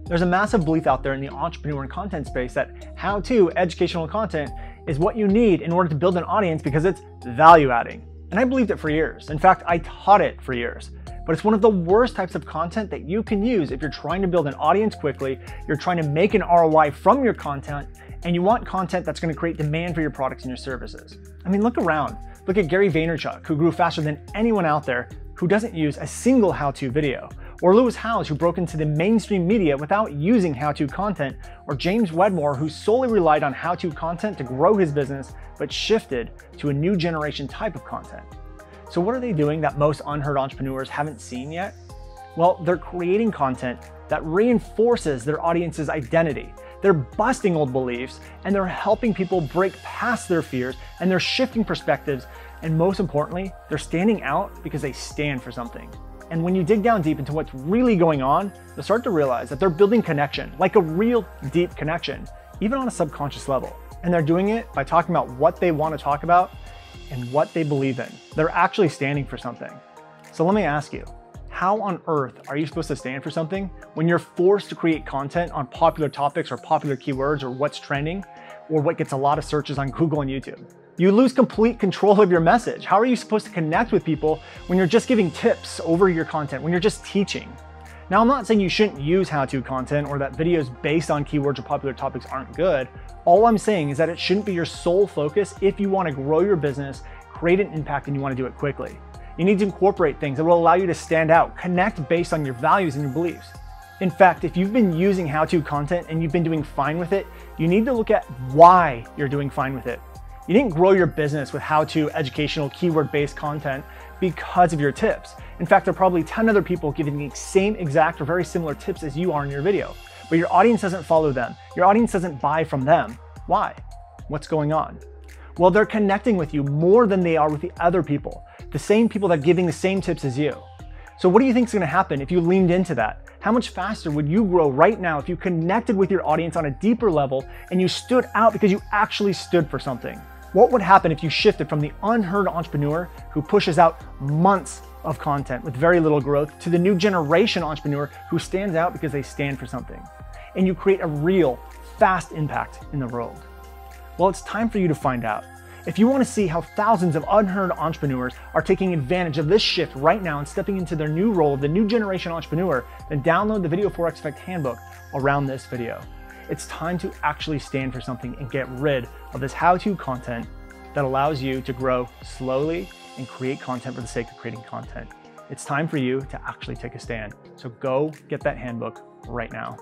There's a massive belief out there in the entrepreneur and content space that how-to educational content is what you need in order to build an audience because it's value adding. And I believed it for years. In fact, I taught it for years. But it's one of the worst types of content that you can use if you're trying to build an audience quickly, you're trying to make an ROI from your content, and you want content that's going to create demand for your products and your services. I mean, look around. Look at Gary Vaynerchuk, who grew faster than anyone out there who doesn't use a single how-to video. Or Lewis Howes, who broke into the mainstream media without using how-to content, or James Wedmore, who solely relied on how-to content to grow his business, but shifted to a new generation type of content. So what are they doing that most unheard entrepreneurs haven't seen yet? Well, they're creating content that reinforces their audience's identity. They're busting old beliefs, and they're helping people break past their fears, and they're shifting perspectives, and most importantly, they're standing out because they stand for something. And when you dig down deep into what's really going on, you'll start to realize that they're building connection, like a real deep connection, even on a subconscious level. And they're doing it by talking about what they want to talk about and what they believe in. They're actually standing for something. So let me ask you, how on earth are you supposed to stand for something when you're forced to create content on popular topics or popular keywords or what's trending or what gets a lot of searches on Google and YouTube? You lose complete control of your message. How are you supposed to connect with people when you're just giving tips over your content, when you're just teaching? Now, I'm not saying you shouldn't use how-to content or that videos based on keywords or popular topics aren't good. All I'm saying is that it shouldn't be your sole focus if you want to grow your business, create an impact, and you want to do it quickly. You need to incorporate things that will allow you to stand out, connect based on your values and your beliefs. In fact, if you've been using how-to content and you've been doing fine with it, you need to look at why you're doing fine with it. You didn't grow your business with how-to educational keyword-based content because of your tips. In fact, there are probably 10 other people giving the same exact or very similar tips as you are in your video, but your audience doesn't follow them. Your audience doesn't buy from them. Why? What's going on? Well, they're connecting with you more than they are with the other people, the same people that are giving the same tips as you. So what do you think is going to happen if you leaned into that? How much faster would you grow right now if you connected with your audience on a deeper level and you stood out because you actually stood for something? What would happen if you shifted from the unheard entrepreneur who pushes out months of content with very little growth to the new generation entrepreneur who stands out because they stand for something? And you create a real, fast impact in the world. Well, it's time for you to find out. If you want to see how thousands of unheard entrepreneurs are taking advantage of this shift right now and stepping into their new role of the new generation entrepreneur, then download the Video for XPect Handbook around this video. It's time to actually stand for something and get rid of this how-to content that allows you to grow slowly and create content for the sake of creating content. It's time for you to actually take a stand. So go get that handbook right now.